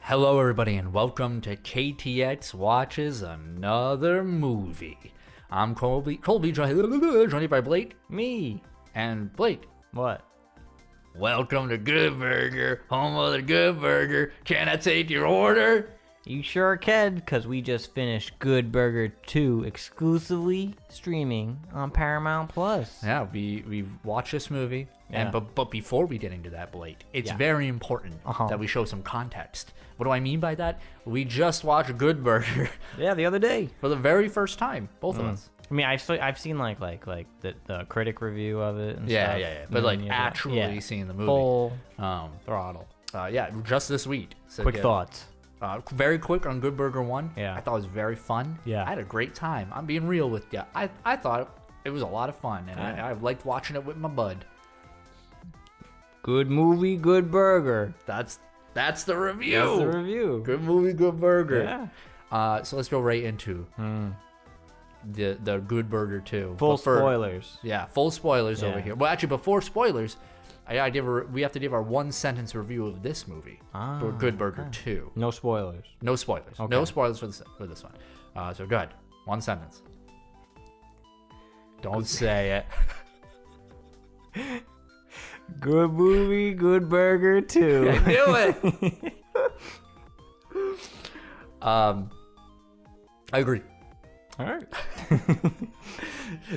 Hello, everybody, and welcome to KTX Watches Another Movie. I'm Colby, joined by Blake. Me. And Blake. What? Welcome to Good Burger, home of the Good Burger. Can I take your order? You sure can, because we just finished Good Burger 2 exclusively streaming on Paramount Plus. Yeah, we watched this movie, Yeah. but before we get into that, Blake, it's very important that we show some context. What do I mean by that? We just watched Good Burger. Yeah, the other day. For the very first time, both of us. I mean, I've seen like the critic review of it and Yeah, stuff. yeah. But like actually seeing the movie. Full throttle. Yeah, just this week. So Quick thoughts. Very quick on Good Burger 1. Yeah. I thought it was very fun. Yeah. I had a great time. I'm being real with you. I thought it was a lot of fun, and I liked watching it with my bud. Good movie, good burger. That's the review. That's the review. Good movie, good burger. Yeah. So let's go right into the Good Burger 2. Full spoilers. Yeah, full spoilers over Yeah. here. Well, actually, before spoilers, we have to give our one-sentence review of this movie, for Good Burger 2. No spoilers. No spoilers. Okay. No spoilers for this one. So go ahead. One sentence. Don't say it. Good movie, good burger 2. I knew it. I agree. All right.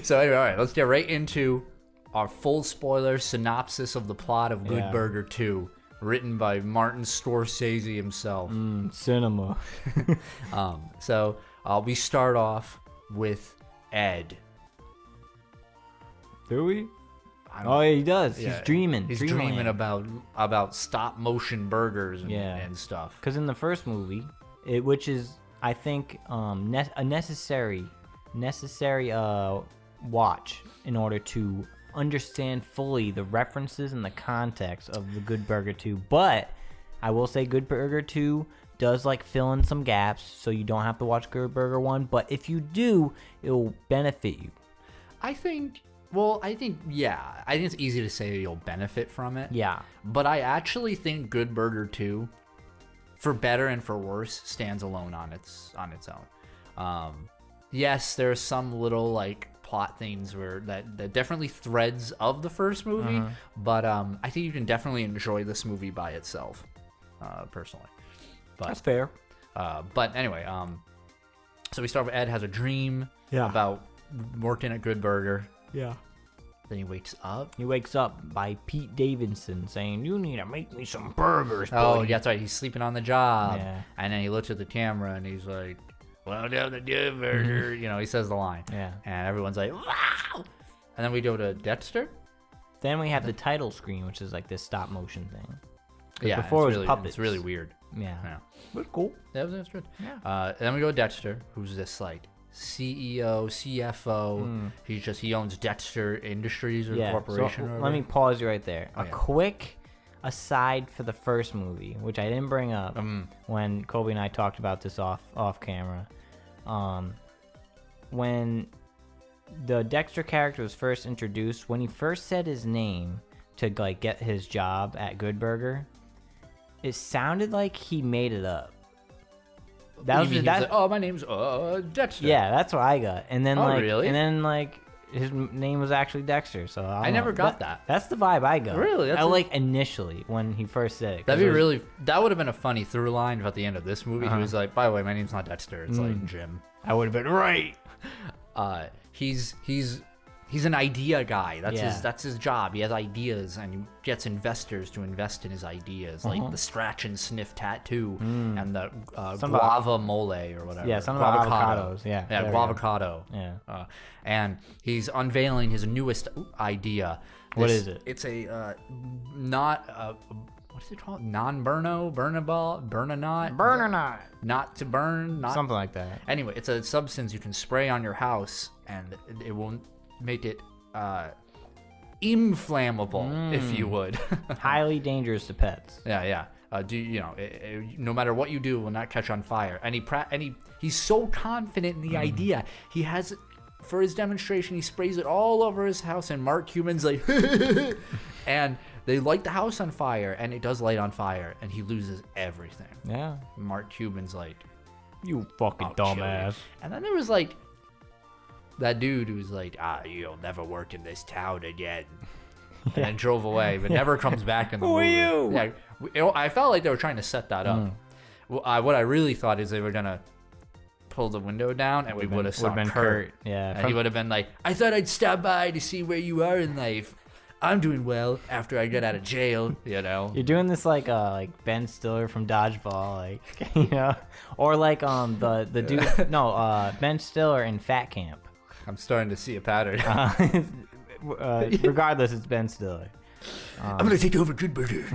So anyway, all right, let's get right into our full spoiler synopsis of the plot of Good Burger 2, written by Martin Scorsese himself. Cinema. So we start off with Ed. Do we? Oh, yeah, he does. Yeah, He's dreaming. He's dreaming about stop motion burgers and stuff. Because in the first movie, which is I think a necessary watch in order to understand fully the references and the context of the Good Burger 2. But I will say Good Burger 2 does like fill in some gaps, so you don't have to watch Good Burger 1. But if you do, it will benefit you. I think it's easy to say you'll benefit from it. Yeah. But I actually think Good Burger 2, for better and for worse, stands alone on its own. Yes, there's some little like plot things where that definitely threads of the first movie, but I think you can definitely enjoy this movie by itself, personally. But, That's fair. But anyway, so we start with Ed has a dream about working at Good Burger. Yeah. Then he wakes up. He wakes up by Pete Davidson saying, "You need to make me some burgers, Oh, buddy." yeah, that's right. He's sleeping on the job. Yeah. And then he looks at the camera and he's like, "Well, down the Good Burger." You know, he says the line. Yeah. And everyone's like, "Wow!" And then we go to Dexter. Then we have the title screen, which is like this stop motion thing. Yeah, before it's it was really, puppets. It's really weird. Yeah. Yeah. That's cool. That was good. Yeah. And then we go to Dexter, who's this like CEO, CFO. He owns Dexter Industries or corporation. So or let me pause you right there. Oh, A quick aside for the first movie, which I didn't bring up when Colby and I talked about this off camera. When the Dexter character was first introduced, when he first said his name to like get his job at Good Burger, it sounded like he made it up. That's oh, my name's Dexter. Yeah, that's what I got. And then really? And then his name was actually Dexter. So I never got that. That's the vibe I got. Really? Initially when he first said it. That would have been a funny through line at the end of this movie. He was like, "By the way, my name's not Dexter. It's like Jim." I would have been right. He's an idea guy. That's his job. He has ideas and he gets investors to invest in his ideas, like the scratch and sniff tattoo and the guava mole or whatever. Yeah, some of the avocados. Yeah, guavocado. Yeah. And he's unveiling his newest idea. What is it? It's a what is it called? Non-burno, not to burn, Something like that. Anyway, it's a substance you can spray on your house and it will make it inflammable, if you would. Highly dangerous to pets. Yeah. No matter what you do, it will not catch on fire. And he's so confident in the idea. He has, for his demonstration, he sprays it all over his house, and Mark Cuban's like, and they light the house on fire, and it does light on fire, and he loses everything. Yeah. Mark Cuban's like, You fucking "I'll kill you." dumbass. And then there was like that dude who was like, you'll never work in this town again. And then drove away, but never comes back in the movie. Yeah, I felt like they were trying to set that up. Well, what I really thought is they were gonna pull the window down, and we would have saw Kurt. Yeah, and he would have been like, "I thought I'd stop by to see where you are in life. I'm doing well after I get out of jail." You know, you're doing this like Ben Stiller from Dodgeball, like you know, or like the dude. No, Ben Stiller in Fat Camp. I'm starting to see a pattern. Regardless, it's Ben Stiller. I'm gonna take over Good Burger.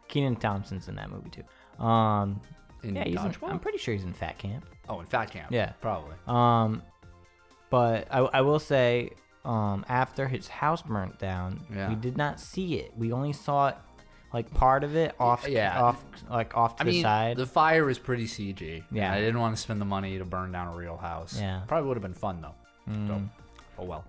Kenan Thompson's in that movie too. Yeah, I'm pretty sure he's in Fat Camp. Oh, in Fat Camp. Yeah, probably. But I will say, after his house burnt down, we did not see it. We only saw it, like part of it off to the side. The fire was pretty CG. Yeah, I didn't want to spend the money to burn down a real house. Yeah, probably would have been fun though. So, oh well.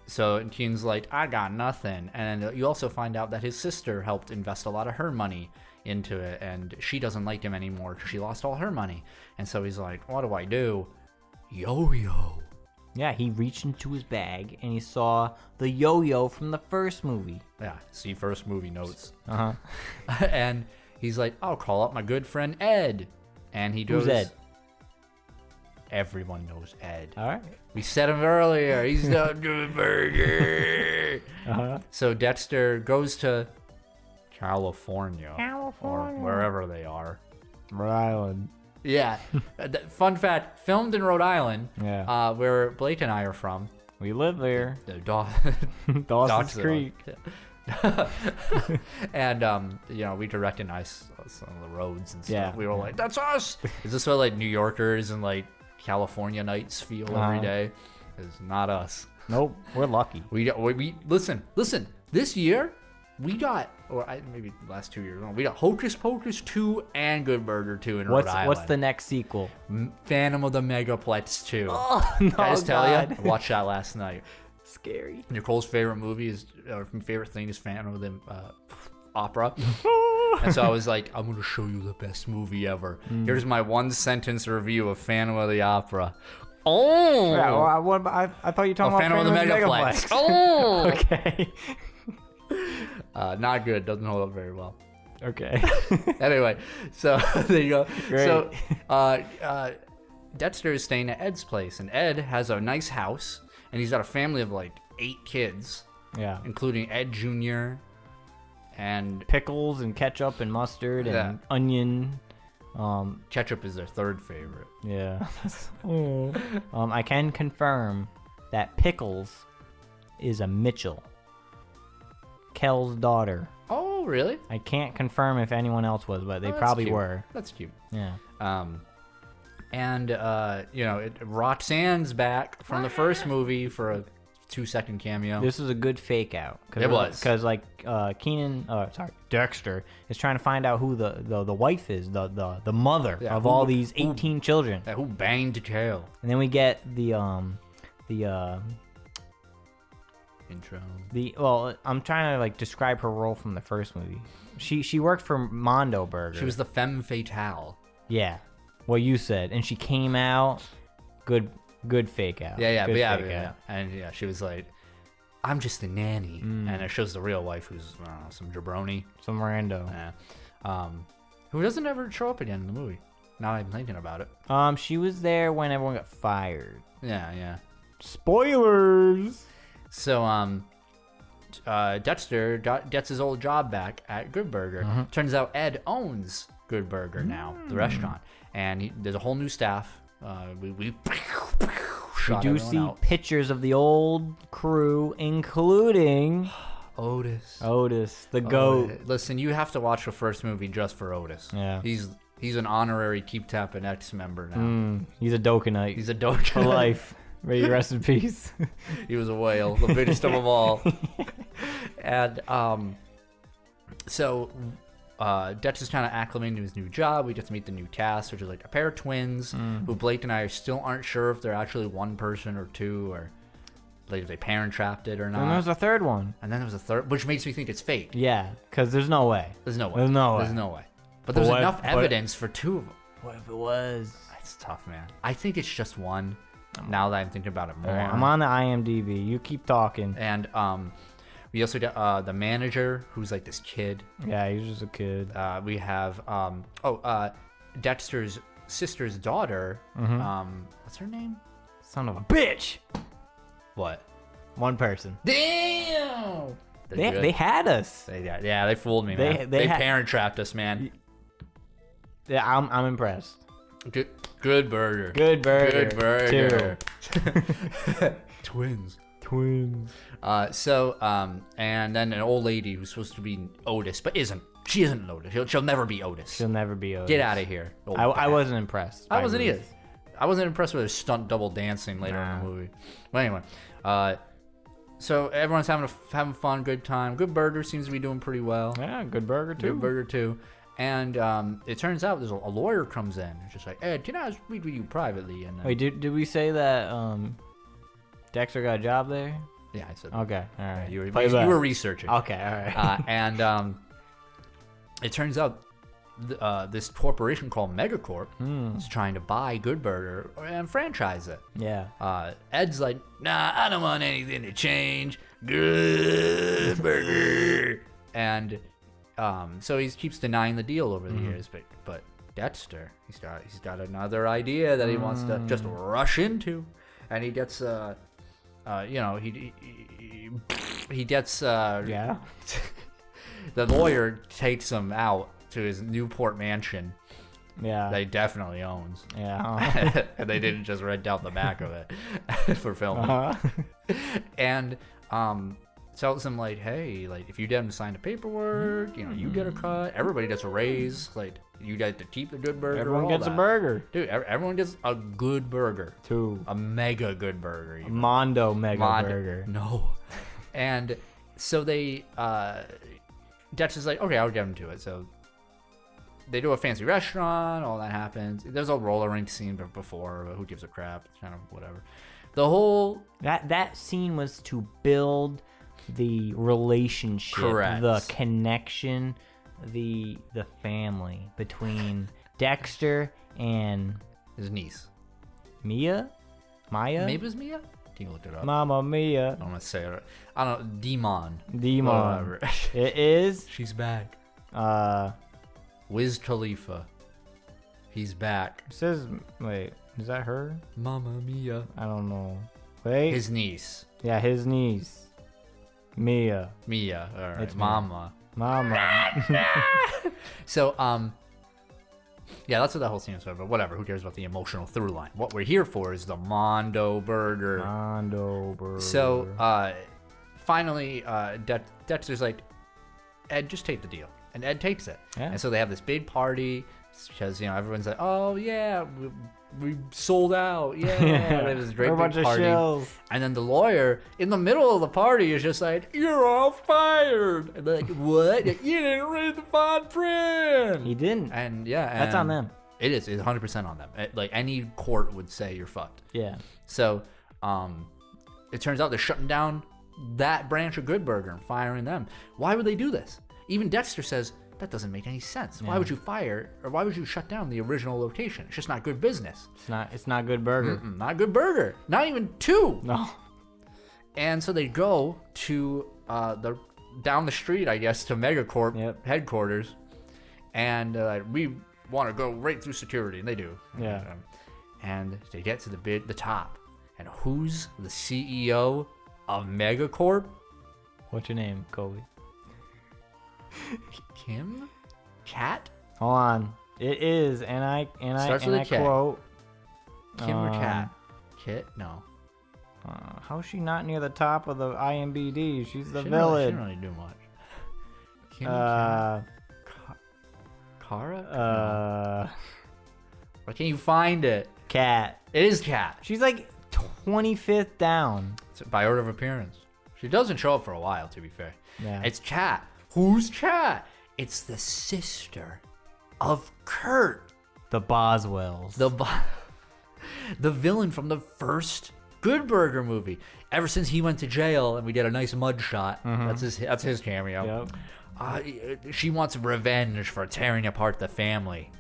So Keen's like, I got nothing. And you also find out that his sister helped invest a lot of her money into it, and she doesn't like him anymore because she lost all her money. And so he's like, what do I do? Yo-yo. Yeah, he reached into his bag and he saw the yo-yo from the first movie. Yeah, see first movie notes. Uh-huh. And he's like, I'll call up my good friend Ed. And he goes... Who's Ed? Everyone knows Ed. All right. We said him earlier. He's the Good Burger. So Dexter goes to California. Or wherever they are. Rhode Island. Yeah. Fun fact, filmed in Rhode Island, where Blake and I are from. We live there. Dawson's Creek. And, we directed some of the roads and stuff. Yeah. We were like, that's us! Is this what, like, New Yorkers and, like, California nights feel every day? It's not us. Nope. We're lucky. We listen. This year, we got, maybe the last 2 years, we got Hocus Pocus 2 and Good Burger 2 in Rhode Island. What's the next sequel? Phantom of the Megaplex 2. Oh, no, Can I just tell you? I watched that last night. Scary. Nicole's favorite movie favorite thing is Phantom of the Opera. And so I was like, I'm going to show you the best movie ever. Here's my one sentence review of Phantom of the Opera. Oh! Yeah, well, I thought you were talking about Phantom of the Megaplex. Oh! Okay. Not good. Doesn't hold up very well. Okay. Anyway, so there you go. Great. So Dexter is staying at Ed's place, and Ed has a nice house, and he's got a family of like 8 kids. Yeah. Including Ed Jr. and pickles and ketchup and mustard and onion. Ketchup is their third favorite. Yeah. I can confirm that Pickles is a Mitchell, Kel's daughter. Oh, really? I can't confirm if anyone else was, but they probably cute. were. That's cute. Yeah. And Roxanne's back from the first movie for a 2-second cameo. This was a good fake out. It was. Because Dexter is trying to find out who the wife is, the mother of all these 18 children. Who banged Kale. And then we get the intro. I'm trying to describe her role from the first movie. She worked for Mondo Burger. She was the femme fatale. Yeah. What you said. And she came out good fake out. Yeah. And she was like, I'm just a nanny. And it shows the real wife who's, I don't know, some jabroni. Some rando. Yeah. Who doesn't ever show up again in the movie. Now I'm thinking about it. She was there when everyone got fired. Yeah. Spoilers! So, Dexter gets his old job back at Good Burger. Turns out Ed owns Good Burger now, the restaurant. And there's a whole new staff. We do see pictures of the old crew, including Otis, the goat. Listen, you have to watch the first movie just for Otis. Yeah, he's an honorary Keep Tappin' X member now. He's a Dokanite. He's a Dokanite for life. May you rest in peace. He was a whale, the biggest of them all. And so Dexter's trying to acclimate to his new job. We get to meet the new cast, which is like a pair of twins who Blake and I still aren't sure if they're actually one person or two. Or like if they parent trapped it or not. And there's a third one. And then there was a third, which makes me think it's fake. Yeah, because there's no way. There's no way. There's no way. There's no way. But there's what- enough but- evidence for 2 of them. What if it was? It's tough, man. I think it's just one. Now that I'm thinking about it more. All right, I'm on the IMDb. You keep talking. And we also got the manager, who's like this kid. Yeah, he's just a kid. We have Dexter's sister's daughter. What's her name? Son of a bitch. What? One person. Damn. They had us. They fooled me, man. They parent trapped us, man. Yeah, I'm impressed. Good burger. Good burger. Good burger. Two. Twins. Twins. And then an old lady who's supposed to be Otis, but isn't. She isn't Otis. She'll never be Otis. She'll never be Otis. Get out of here. I wasn't impressed. I wasn't Ruth. either. I wasn't impressed with her stunt double dancing later in the movie. But anyway, so everyone's having fun, good time. Good Burger seems to be doing pretty well. Yeah, good burger too. Good Burger too. And it turns out there's a lawyer comes in. It's just like, Ed, can I speak with you privately? And Wait, did we say that Dexter got a job there? yeah, I said. Okay, all right. You Play back. were researching. Okay, all right. And it turns out this corporation called Megacorp is trying to buy Good Burger and franchise it. Yeah. Ed's like, nah, I don't want anything to change. Good Burger. And so he keeps denying the deal over the years. But Dexter, he's got another idea that he wants to just rush into, and he gets he gets Yeah. the lawyer takes him out to his Newport mansion Yeah. that he definitely owns. Yeah. And they didn't just rent out the back of it for filming. And tells him like, hey, like if you didn't sign the paperwork, you get a cut. Everybody gets a raise. Like you get to keep the Good Burger. Everyone all gets that. a burger. Dude, everyone gets a good burger. Two. A mega good burger. even. Mondo Mega Burger. No. And so they, Dexter's like, okay, I'll get him to it. So they do a fancy restaurant, all that happens. There's a roller rink scene before, but who gives a crap? It's kind of whatever. The whole... That scene was to build the relationship, Correct. the connection, the family between Dexter and His niece. Maya? Maybe it was Mia? Can you look it up? Mama Mia. I don't want to say it. I don't know. Demon. Demon. It is. She's back. It Wiz Khalifa. He's back. says. Wait, is that her? Mamma Mia. I don't know. Wait. His niece. Yeah, his niece. Mia. Mia. All right. It's Mia. Mama. Mama. So, yeah, that's what that whole scene is about, but whatever. Who cares about the emotional through line? What we're here for is the Mondo Burger. Mondo Burger. So, finally, Dexter's like, Ed, just take the deal. And Ed takes it. Yeah. And so they have this big party because, everyone's like, oh, yeah, we sold out. Yeah. They have this great We're a big bunch party. of shills. And then the lawyer, in the middle of the party, is just like, you're all fired. And they're like, what? You didn't read the fine print. He didn't. And yeah, That's on them. It is. It's 100% on them. Like any court would say you're fucked. Yeah. So, it turns out they're shutting down that branch of Good Burger and firing them. Why would they do this? Even Dexter says that doesn't make any sense. Why would you fire or why would you shut down the original location? It's just not good business. It's not good burger. Not Good Burger. Not even two. No. And so they go to down the street, I guess, to Megacorp Yep. headquarters, and we want to go right through security, and they do. Yeah. And they get to the top, and who's the CEO of Megacorp? What's your name, Kobe? Kim? Cat? Hold on. It is, and I Starts with a K. quote. Kim or Cat? Kit? No. How's she not near the top of the IMDb? She's the She villain. didn't really do much. Kim or Cat? Kara? Why can't you find it? Cat. It is Cat. She's like 25th down. It's by order of appearance. She doesn't show up for a while, to be fair. Yeah. It's Cat. Who's Cat? It's the sister of Kurt. The Bozwells. The villain from the first Good Burger movie. Ever since he went to jail and we did a nice mud shot, that's his cameo. She wants revenge for tearing apart the family.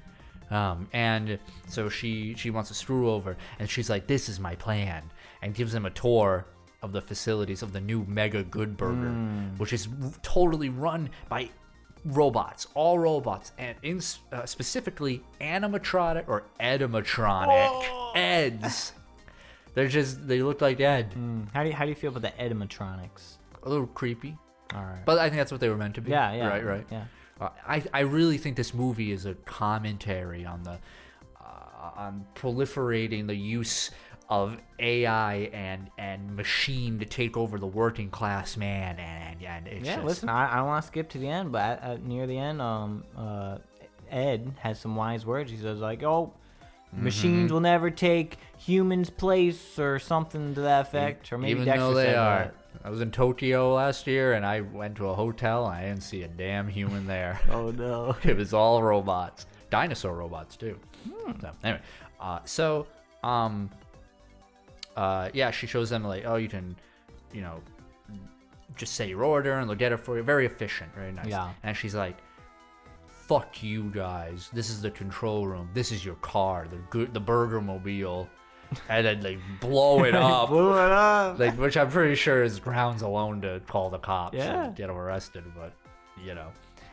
And so she wants to screw over, and she's like, this is my plan, and gives him a tour of the facilities of the new Mega Good Burger, which is totally run by robots, all robots, and specifically animatronic or edimatronic Eds. They look like Ed. How do you feel about the edimatronics? A little creepy. All right. But I think that's what they were meant to be. Yeah. Right. Yeah. I really think this movie is a commentary on the on proliferating the use of AI and machine to take over the working class man, and it's just... Listen, I want to skip to the end, but near the end, Ed has some wise words. He says like, machines will never take humans' place, or something to that effect, or maybe even Dexter though they said are. that. I was in Tokyo last year, and I went to a hotel, and I didn't see a damn human there. Oh no! It was all robots, dinosaur robots too. So anyway, she shows them like, you can, just say your order and they'll get it for you. Very efficient, very nice. Yeah. And she's like, fuck you guys. This is the control room. This is your car, the Burger Mobile. And then they blow it up. Blew it up. Which I'm pretty sure is grounds alone to call the cops and get them arrested. But,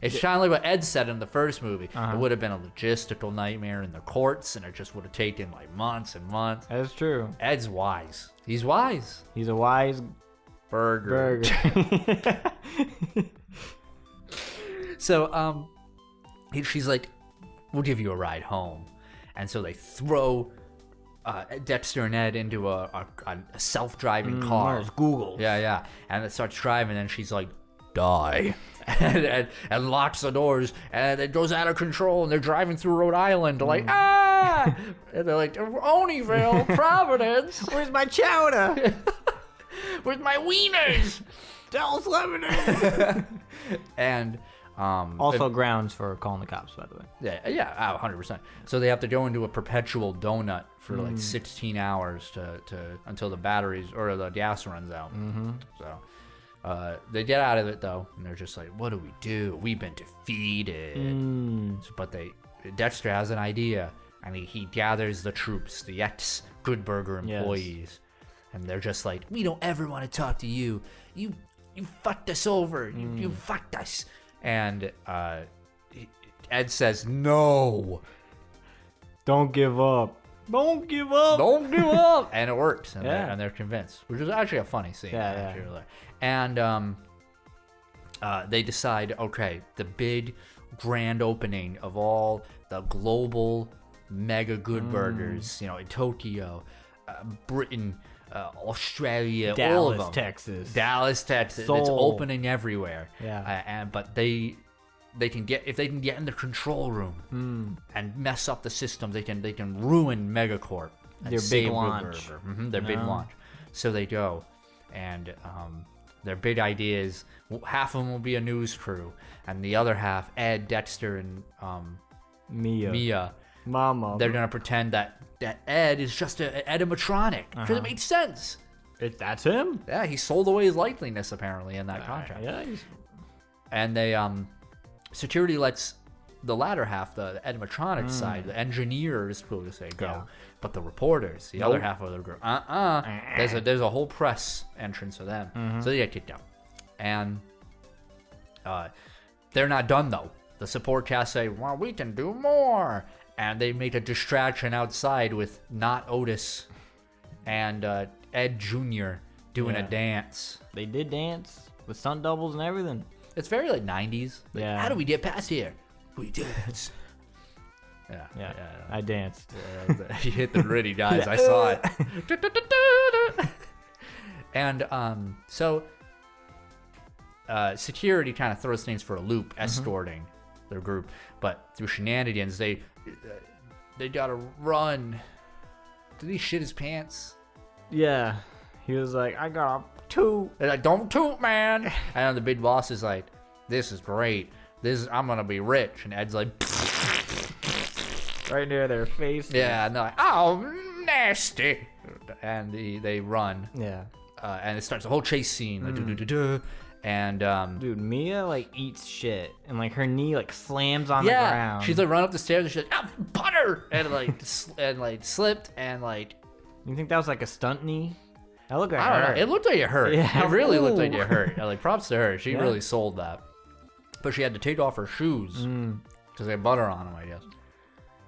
it's kind of like what Ed said in the first movie. It would have been a logistical nightmare in the courts, and it just would have taken like months and months. That's true. Ed's wise. He's wise. He's a wise burger. So, she's like, we'll give you a ride home. And so they throw Dexter and Ed into a self-driving car. It's Google. Yeah. And it starts driving, and she's like, die. and locks the doors, and it goes out of control, and they're driving through Rhode Island, like, and they're like, Oneyville, Providence. Where's my chowder? Where's my wieners? Dallas lemonade. And also grounds for calling the cops, by the way. Yeah, 100%. So they have to go into a perpetual donut for like 16 hours to until the batteries or the gas runs out. So they get out of it though, and they're just like, what do we do? We've been defeated. But Dexter has an idea, and he gathers the troops, the ex-Good Burger employees, and they're just like, we don't ever want to talk to you. You fucked us over. You fucked us. And Ed says, no. Don't give up. Don't give up. Don't give up. And it works. And they're convinced, which is actually a funny scene. Yeah. And they decide, okay, the big grand opening of all the global Mega Good Burgers, in Tokyo, Britain, Australia, all of them. Dallas, Texas. Seoul. It's opening everywhere. Yeah. But if they can get in the control room and mess up the system, they can ruin Megacorp. Their big launch. Their big launch. So they go, and their big idea is half of them will be a news crew, and the other half, Ed, Dexter, and Mia, Mama. they're gonna pretend that Ed is just an animatronic, because it makes sense. That's him. Yeah, he sold away his likeliness apparently in that contract. Yeah. And they security lets the latter half, the animatronic side, the engineers, we'll say, go, but the reporters, the other half of the group, there's a whole press entrance for them, so they get kicked out. And they're not done though. The support cast say, well, we can do more. And they make a distraction outside with not Otis and Ed Jr. doing a dance. They did dance with stunt doubles and everything. It's very like 90s. Like, how do we get past here? We dance. Yeah. I danced. You hit the gritty, guys. I saw it. And so security kind of throws things for a loop, escorting their group. But through shenanigans, they gotta run. Did he shit his pants? Yeah. He was like, I got a toot. They're like, don't toot, man. And the big boss is like, this is great. I'm gonna be rich. And Ed's like, right near their face. Yeah, and they're like, oh, nasty. and they run. Yeah. And it starts a whole chase scene. Like, and dude, Mia like eats shit, and like her knee like slams on the ground. She's like running up the stairs and she's like, butter, and like slipped and like. You think that was like a stunt kney? That looked like I don't know. It looked like it hurt. Yeah. It really looked like it hurt. Like props to her. She really sold that. But she had to take off her shoes because they had butter on them, I guess.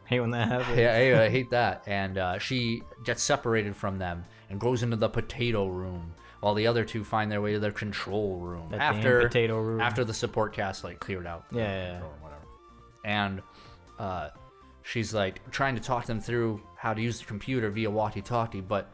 Hate when that happens. Yeah, I hate that. And she gets separated from them and goes into the potato room, while the other two find their way to their control room Damn potato room. After the support cast like cleared out. Yeah. Or whatever. And she's like trying to talk them through how to use the computer via walkie-talkie, but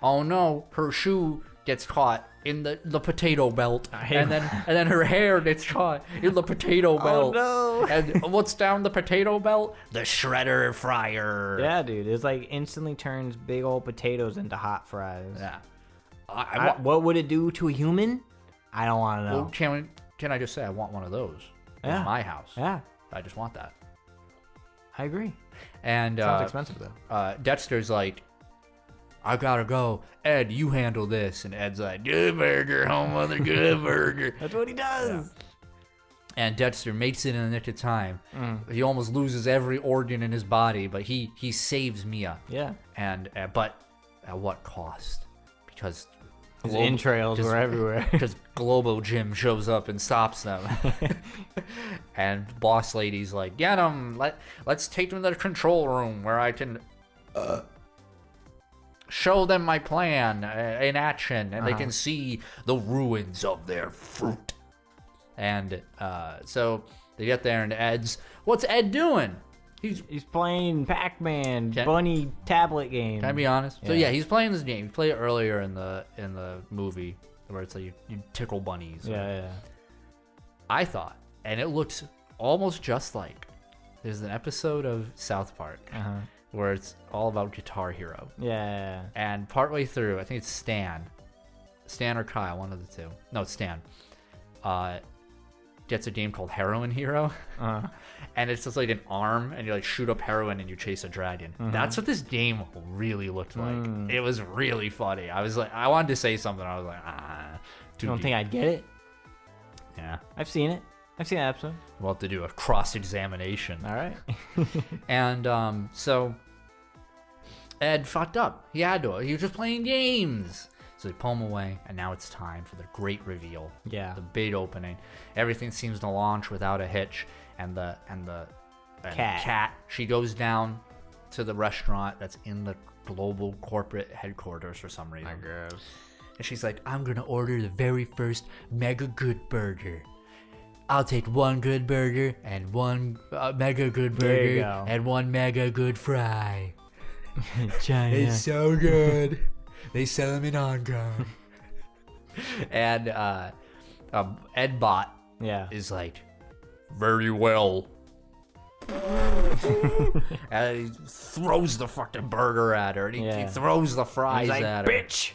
oh no, her shoe gets caught in the potato belt, and then her hair gets caught in the potato belt. Oh no! And what's down the potato belt? The shredder fryer. Yeah, dude, it's like instantly turns big old potatoes into hot fries. Yeah. What would it do to a human? I don't want to know. Well, can I just say I want one of those in my house? Yeah, I just want that. I agree. And sounds expensive though. Dexter's like, I gotta go. Ed, you handle this. And Ed's like, good burger, home mother, good burger. That's what he does. Yeah. And Dexter makes it in the nick of time. He almost loses every organ in his body, but he saves Mia. Yeah. And but at what cost? Because his entrails were everywhere. Because Globo Jim shows up and stops them. And Boss Lady's like, get him. Let's take them to the control room where I can show them my plan in action, and they can see the ruins of their fruit. And so they get there, and what's Ed doing? He's playing Pac-Man bunny tablet game. Can I be honest? Yeah. So yeah, he's playing this game. He played it earlier in the movie where it's like you tickle bunnies. Yeah. I thought, and it looks almost just like there's an episode of South Park where it's all about Guitar Hero. Yeah. And partway through, I think it's Stan or Kyle, one of the two. No, it's Stan. Gets a game called Heroin Hero. And it's just like an arm, and you like shoot up heroin and you chase a dragon. That's what this game really looked like. It was really funny. I was like, I wanted to say something. I was like, you don't think I'd get it? Yeah. I've seen it. I've seen that episode. We'll have to do a cross-examination. All right. And so Ed fucked up. He had to. He was just playing games. So they pull him away, and now it's time for the great reveal. Yeah. The big opening. Everything seems to launch without a hitch. And the cat, she goes down to the restaurant that's in the global corporate headquarters for some reason. I guess. And she's like, I'm going to order the very first mega good burger. I'll take one good burger and one mega good burger and one mega good fry. China. It's so good. They sell them in Hong Kong. And Ed Bot is like, very well. And he throws the fucking burger at her, and he throws the fries at her. Bitch!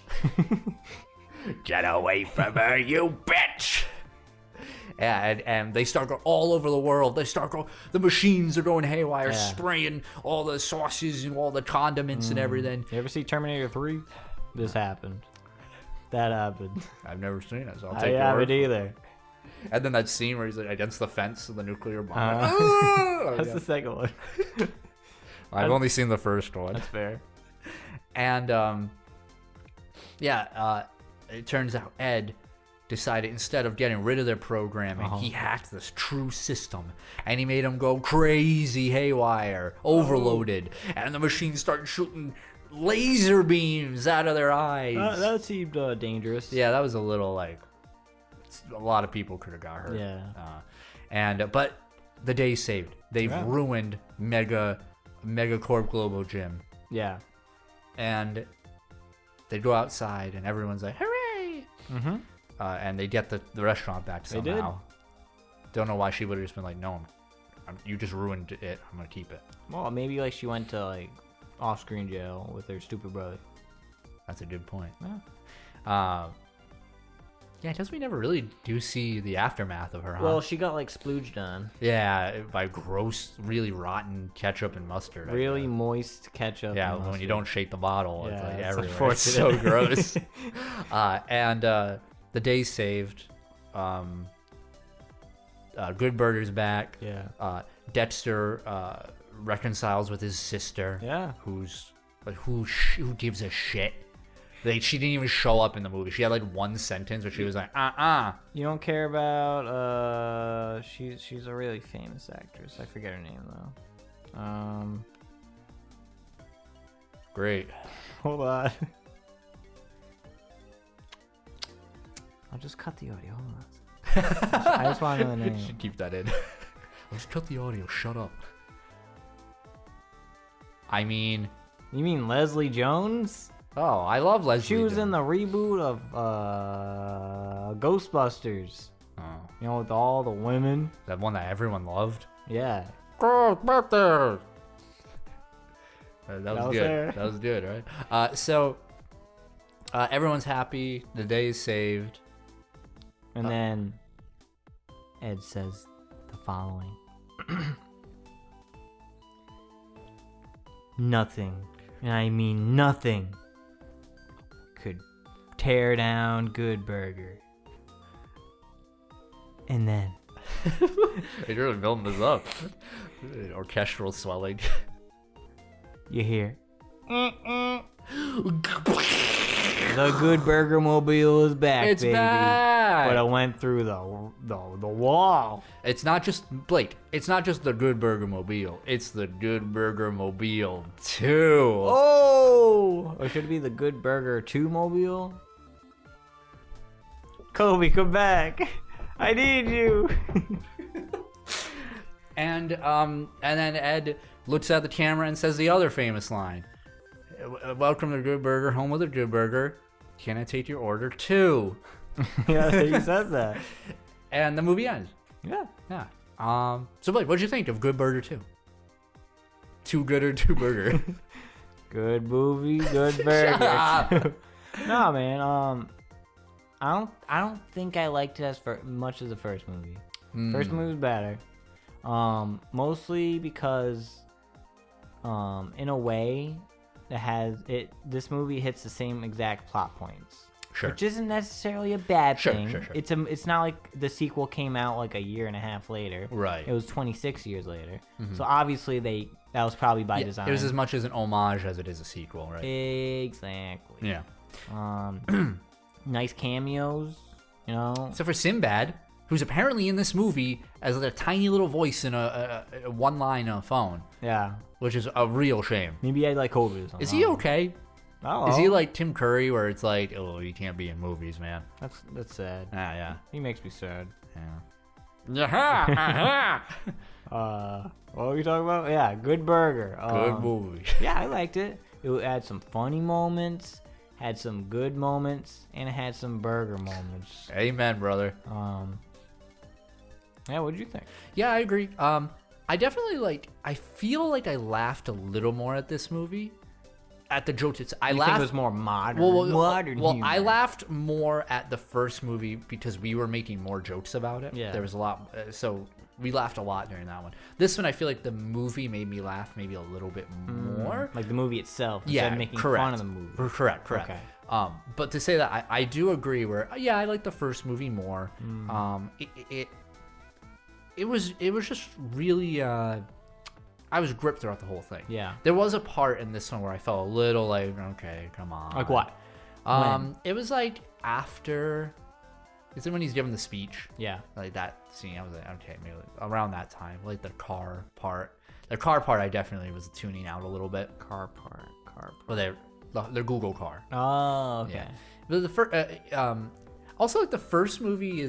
Get away from her, you bitch! Yeah, and they start going all over the world. The machines are going haywire, spraying all the sauces and all the condiments and everything. You ever see Terminator 3? This happened. That happened. I've never seen it, so I'll I take your word haven't either. And then that scene where he's like against the fence of the nuclear bomb. That's the second one. I've only seen the first one. That's fair. And it turns out Ed decided instead of getting rid of their programming, he hacked this true system, and he made them go crazy, haywire, overloaded, and the machines started shooting laser beams out of their eyes. That seemed dangerous. Yeah, that was a little like. A lot of people could have got hurt. Yeah. But the day's saved. They've ruined Megacorp Globo Gym. Yeah. And they go outside, and everyone's like, hooray! And they get the restaurant back somehow. They did. Don't know why she would have just been like, no, you just ruined it. I'm going to keep it. Well, maybe like she went to like off-screen jail with her stupid brother. That's a good point. Yeah. Yeah, I guess we never really do see the aftermath of her, huh? Well, she got like splooged on. Yeah, by gross, really rotten ketchup and mustard. I Really guess. moist ketchup. Yeah, and when you mustard. don't shake the bottle, it's Yeah, like it's everywhere. It's so gross. And the day's saved. Good Burger's back. Yeah. Dexter reconciles with his sister. Yeah. Who gives a shit? Like, she didn't even show up in the movie. She had like one sentence where she was like, You don't care about she's a really famous actress. I forget her name though. Great. Hold on. I'll just cut the audio. Hold on. I just want to know the name. You should keep that in. Let's cut the audio. Shut up. I mean, You mean Leslie Jones? oh, I love Leslie. She was in Jones. the reboot of Ghostbusters. Oh, You know, with all the women. that one that everyone loved. Yeah. Ghostbusters. That was was good. her. That was good, right? So everyone's happy. The day is saved. And then Ed says the following. Nothing, and I mean nothing, could tear down Good Burger. And then You're really building this up. Orchestral swelling. you hear, the Good Burger Mobile is back, It's baby. back. But I went through the wall. It's not just Blake. It's not just the Good Burger Mobile. It's the Good Burger Mobile 2. Oh! Or should it be the Good Burger 2 Mobile? Kobe, come back. I need you. And then Ed looks at the camera and says the other famous line. Welcome to Good Burger, home of the Good Burger. Can I take your order too? Yeah, he says that. And the movie ends. Yeah. Yeah. So Blake, what'd you think of Good Burger 2? Too good or too burger? Good movie, good burger. No, man. I don't think I liked it as much as the first movie. First movie was better. Mostly because, in a way, this movie hits the same exact plot points. Sure. Which isn't necessarily a bad thing. Sure. It's not like the sequel came out like a year and a half later. Right. It was 26 years later. So obviously that was probably by design. It was as much as an homage as it is a sequel, right? Exactly. Yeah. Nice cameos, you know. Except for Sinbad, who's apparently in this movie as a tiny little voice in a one line on a phone, Yeah. which is a real shame. Maybe I like COVID or something. Is he okay? Oh, Is he like Tim Curry, where it's like, oh, you can't be in movies, man? That's sad. Ah, yeah. He makes me sad. Yeah. What were we talking about? Yeah, Good Burger. Good movie. Yeah, I liked it. It had some funny moments, had some good moments, and it had some burger moments. Amen, brother. Yeah, what did you think? Yeah, I agree. I definitely I feel like I laughed a little more at this movie. At the jokes, I You laughed. think it was more modern? Well, humor. I laughed more at the first movie because we were making more jokes about it. Yeah. There was a lot, so we laughed a lot during that one. This one, I feel like the movie made me laugh maybe a little bit more. Like the movie itself, instead Yeah, of making correct. fun of the movie. Correct. Okay. But to say that, I do agree. Where I like the first movie more. It was just really. I was gripped throughout the whole thing. Yeah. There was a part in this one where I felt a little like, okay, come on. Like what? It was like after. Is it when he's giving the speech? Yeah. Like that scene, I was like, okay, maybe around that time, like the car part. The car part, I definitely was tuning out a little bit. Car part. Well, their Google car. Oh, okay. Yeah. But the first, also like the first movie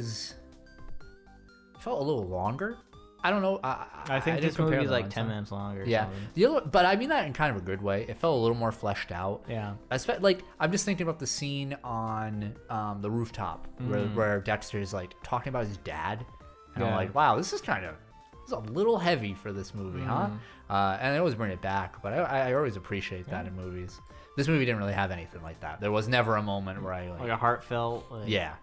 felt a little longer. I don't know. I think didn't this movie compare is them like on 10 time. minutes longer. Or Yeah, something. but I mean that in kind of a good way. It felt a little more fleshed out. Yeah. I'm just thinking about the scene on the rooftop where Dexter's like talking about his dad, and I'm Yeah. like, wow, this is a little heavy for this movie, huh? And I always bring it back, but I always appreciate that in movies. This movie didn't really have anything like that. There was never a moment where I Like a heartfelt. yeah.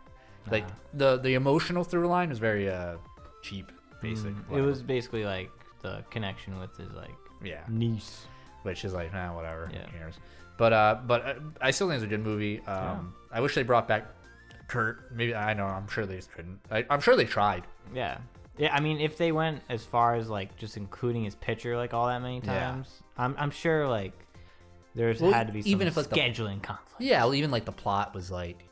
Like the emotional through line was very cheap, basic. It was basically like the connection with his like niece, which is like whatever. Yeah. Who cares? But I still think it's a good movie. I wish they brought back Kurt. Maybe I know. I'm sure they just couldn't. I'm sure they tried. Yeah. I mean, if they went as far as like just including his picture like all that many times, I'm sure like there's had to be some scheduling conflict. Yeah, well, even like the plot was like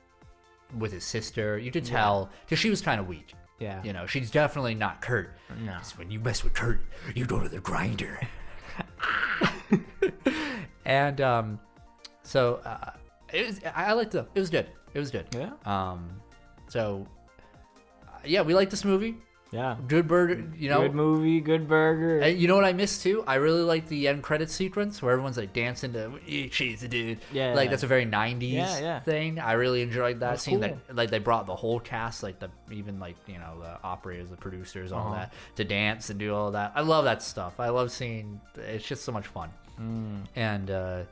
with his sister. You could tell because she was kind of weak. Yeah. You know, she's definitely not Kurt. No. 'Cause when you mess with Kurt, you go to the grinder. And so it was. I liked it. It was good. It was good. Yeah. So yeah, we like this movie. Yeah. Good burger. You know. Good movie. Good burger. And you know what I missed too? I really like the end credits sequence where everyone's like dancing to "She's a Dude." Yeah. Like that's a very '90s thing. I really enjoyed that scene. Cool. That like they brought the whole cast, like even like the operators, the producers, all that to dance and do all that. I love that stuff. I love seeing. It's just so much fun. And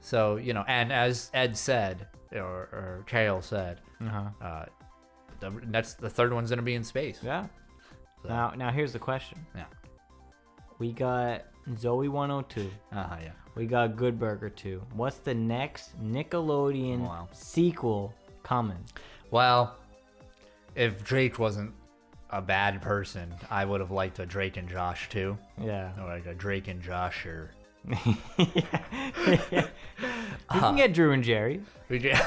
so and as Ed said or Kale said, the third one's gonna be in space. Yeah. So. Now here's the question. Yeah. We got Zoe 102. Yeah. We got Good Burger 2. What's the next Nickelodeon sequel coming? Well, if Drake wasn't a bad person, I would have liked a Drake and Josh too. Yeah. Or like a Drake and Josh or. You can get Drew and Jerry. We did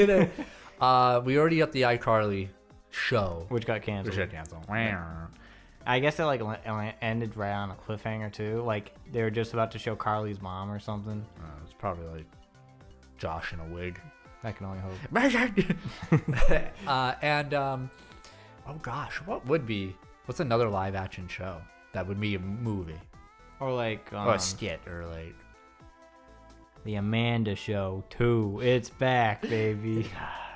it. We already got the iCarly show, which got canceled. I guess it like ended right on a cliffhanger too. Like they were just about to show Carly's mom or something. It's probably like Josh in a wig. I can only hope. Oh gosh, what's another live action show that would be a movie or like or a skit or like the Amanda Show 2? It's back, baby.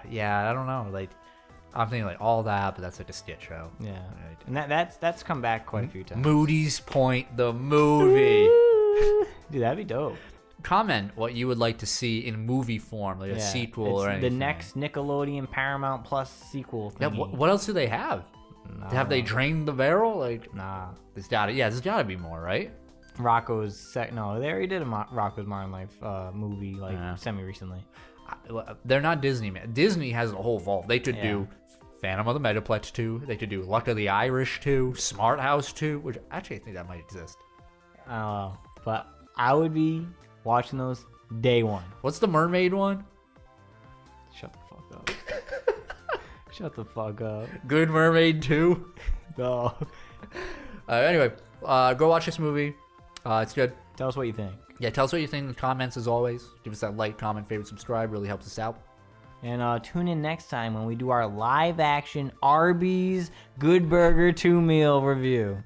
Yeah, I don't know. Like I'm thinking like all that, but that's like a skit show. Yeah, right. And that's come back quite a few times. Moody's Point, the movie. Dude, that'd be dope. Comment what you would like to see in movie form, like a sequel or anything. The next Nickelodeon Paramount Plus sequel. Yeah, what else do they have? Have they drained the barrel? Like, nah. There's gotta be more, right? Rocco's no, they already did a Rocco's Modern Life movie like semi recently. They're not Disney, man. Disney has a whole vault. They could do Phantom of the Metaplex 2. They could do Luck of the Irish 2, Smart House 2, which actually I think that might exist. But I would be watching those day one. What's the mermaid one? Shut the fuck up. Shut the fuck up. Good Mermaid 2? No. Anyway, go watch this movie. It's good. Tell us what you think. Yeah, tell us what you think in the comments as always. Give us that like, comment, favorite, subscribe. Really helps us out. And tune in next time when we do our live action Arby's Good Burger 2 meal review.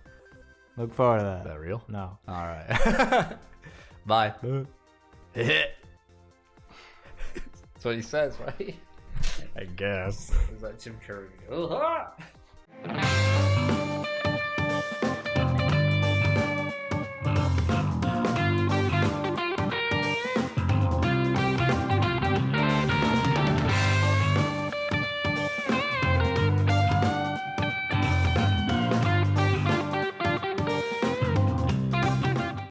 Look forward to that. Is that real? No. All right. Bye. That's what he says, right? I guess. Is that Tim Curry?